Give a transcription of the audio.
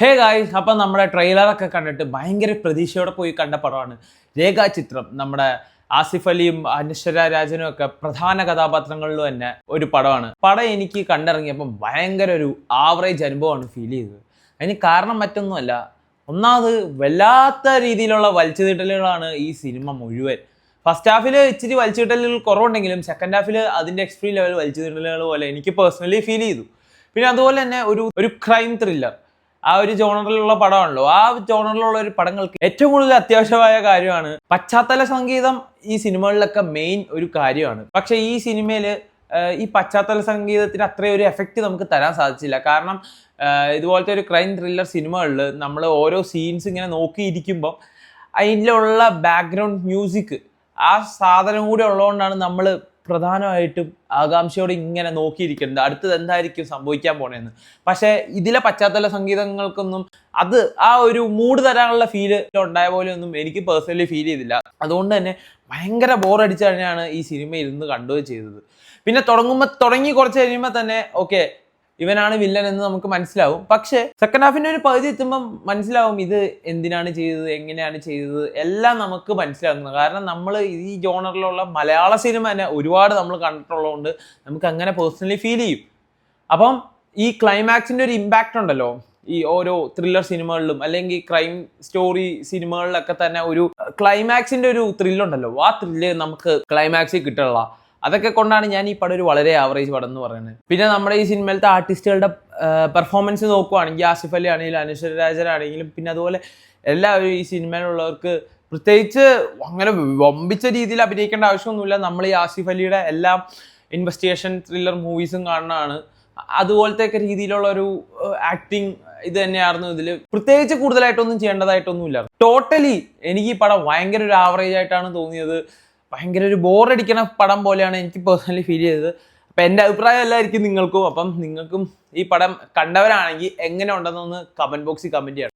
Hey guys, അപ്പം നമ്മുടെ ട്രെയിലറൊക്കെ കണ്ടിട്ട് ഭയങ്കര പ്രതീക്ഷയോടെ പോയി കണ്ട പടമാണ് രേഖാചിത്രം. നമ്മുടെ ആസിഫ് അലിയും അനശ്വര രാജനും ഒക്കെ പ്രധാന കഥാപാത്രങ്ങളിലും തന്നെ ഒരു പടമാണ്. പടം എനിക്ക് കണ്ടിറങ്ങിയപ്പം ഭയങ്കര ഒരു ആവറേജ് അനുഭവമാണ് ഫീൽ ചെയ്തത്. അതിന് കാരണം മറ്റൊന്നുമല്ല, ഒന്നാമത് വല്ലാത്ത രീതിയിലുള്ള വലിച്ചുതീട്ടലുകളാണ് ഈ സിനിമ മുഴുവൻ. ഫസ്റ്റ് ഹാഫിൽ ഇച്ചിരി വലിച്ചുതീട്ടലുകൾ കുറവുണ്ടെങ്കിലും സെക്കൻഡ് ഹാഫിൽ അതിൻ്റെ എക്സ്ട്രീം ലെവൽ വലിച്ചുതീട്ടലുകൾ പോലെ എനിക്ക് പേഴ്സണലി ഫീൽ ചെയ്തു. പിന്നെ അതുപോലെ തന്നെ ഒരു ക്രൈം ത്രില്ലർ, ആ ഒരു ജോണറിലുള്ള പടമാണല്ലോ. ആ ജോണറിലുള്ള ഒരു പടങ്ങൾക്ക് ഏറ്റവും കൂടുതൽ അത്യാവശ്യമായ കാര്യമാണ് പശ്ചാത്തല സംഗീതം. ഈ സിനിമകളിലൊക്കെ മെയിൻ ഒരു കാര്യമാണ്. പക്ഷെ ഈ സിനിമയിൽ ഈ പശ്ചാത്തല സംഗീതത്തിന് അത്രയും ഒരു എഫക്റ്റ് നമുക്ക് തരാൻ സാധിച്ചില്ല. കാരണം ഇതുപോലത്തെ ഒരു ക്രൈം ത്രില്ലർ സിനിമകളിൽ നമ്മൾ ഓരോ സീൻസ് ഇങ്ങനെ നോക്കിയിരിക്കുമ്പോൾ അതിലുള്ള ബാക്ക്ഗ്രൗണ്ട് മ്യൂസിക്, ആ സാധനം കൂടി ഉള്ളതുകൊണ്ടാണ് നമ്മൾ പ്രധാനമായിട്ടും ആകാംക്ഷയോടെ ഇങ്ങനെ നോക്കിയിരിക്കുന്നത്, അടുത്തത് എന്തായിരിക്കും സംഭവിക്കാൻ പോണേന്ന്. പക്ഷേ ഇതിലെ പശ്ചാത്തല സംഗീതങ്ങൾക്കൊന്നും അത് ആ ഒരു മൂഡ് തരാനുള്ള ഫീല് ഉണ്ടായ പോലെ ഒന്നും എനിക്ക് പേഴ്സണലി ഫീൽ ചെയ്തില്ല. അതുകൊണ്ട് തന്നെ ഭയങ്കര ബോറടിച്ച് തന്നെയാണ് ഈ സിനിമ ഇരുന്ന് കണ്ടു ചെയ്തത്. പിന്നെ തുടങ്ങി കുറച്ച് കഴിയുമ്പോൾ തന്നെ ഓക്കെ, ഇവനാണ് വില്ലൻ എന്ന് നമുക്ക് മനസ്സിലാവും. പക്ഷേ സെക്കൻഡ് ഹാഫിന്റെ ഒരു പകുതി എത്തുമ്പം മനസ്സിലാവും ഇത് എന്തിനാണ് ചെയ്തത്, എങ്ങനെയാണ് ചെയ്തത്, എല്ലാം നമുക്ക് മനസ്സിലാകുന്നത്. കാരണം നമ്മൾ ഈ ജോണറിലുള്ള മലയാള സിനിമ തന്നെ ഒരുപാട് നമ്മൾ കണ്ടിട്ടുള്ളതുകൊണ്ട് നമുക്ക് അങ്ങനെ പേഴ്സണലി ഫീൽ ചെയ്യും. അപ്പം ഈ ക്ലൈമാക്സിന്റെ ഒരു ഇമ്പാക്റ്റ് ഉണ്ടല്ലോ ഈ ഓരോ ത്രില്ലർ സിനിമകളിലും അല്ലെങ്കിൽ ക്രൈം സ്റ്റോറി സിനിമകളിലൊക്കെ തന്നെ ഒരു ക്ലൈമാക്സിന്റെ ഒരു ത്രില്ലുണ്ടല്ലോ, ആ ത്രില്ല് നമുക്ക് ക്ലൈമാക്സിൽ കിട്ടുള്ള. അതൊക്കെ കൊണ്ടാണ് ഞാൻ ഈ പടം ഒരു വളരെ ആവറേജ് പടം എന്ന് പറയുന്നത്. പിന്നെ നമ്മുടെ ഈ സിനിമയിലത്തെ ആർട്ടിസ്റ്റുകളുടെ പെർഫോമൻസ് നോക്കുവാണെങ്കിൽ ആസിഫ് അലി ആണെങ്കിലും അനശ്വര രാജനാണെങ്കിലും പിന്നെ അതുപോലെ എല്ലാവരും ഈ സിനിമയിലുള്ളവർക്ക് പ്രത്യേകിച്ച് അങ്ങനെ വമ്പിച്ച രീതിയിൽ അഭിനയിക്കേണ്ട ആവശ്യമൊന്നുമില്ല. നമ്മൾ ഈ ആസിഫ് അലിയുടെ എല്ലാ ഇൻവെസ്റ്റിഗേഷൻ ത്രില്ലർ മൂവീസും കാണുന്നതാണ്. അതുപോലത്തെ രീതിയിലുള്ള ഒരു ആക്ടിങ് ഇത് തന്നെയായിരുന്നു ഇതിൽ. പ്രത്യേകിച്ച് കൂടുതലായിട്ടൊന്നും ചെയ്യേണ്ടതായിട്ടൊന്നുമില്ല. ടോട്ടലി എനിക്ക് ഈ പടം ഭയങ്കര ഒരു ആവറേജ് ആയിട്ടാണ് തോന്നിയത്. ഭയങ്കര ഒരു ബോറടിക്കണ പടം പോലെയാണ് എനിക്ക് പേഴ്സണലി ഫീൽ ചെയ്തത്. അപ്പം എൻ്റെ അഭിപ്രായം എല്ലായിരിക്കും നിങ്ങൾക്കും. അപ്പം നിങ്ങൾക്കും ഈ പടം കണ്ടവരാണെങ്കിൽ എങ്ങനെ ഉണ്ടെന്നൊന്ന് കമൻറ്റ് ബോക്സിൽ കമൻറ്റ് ചെയ്യണം.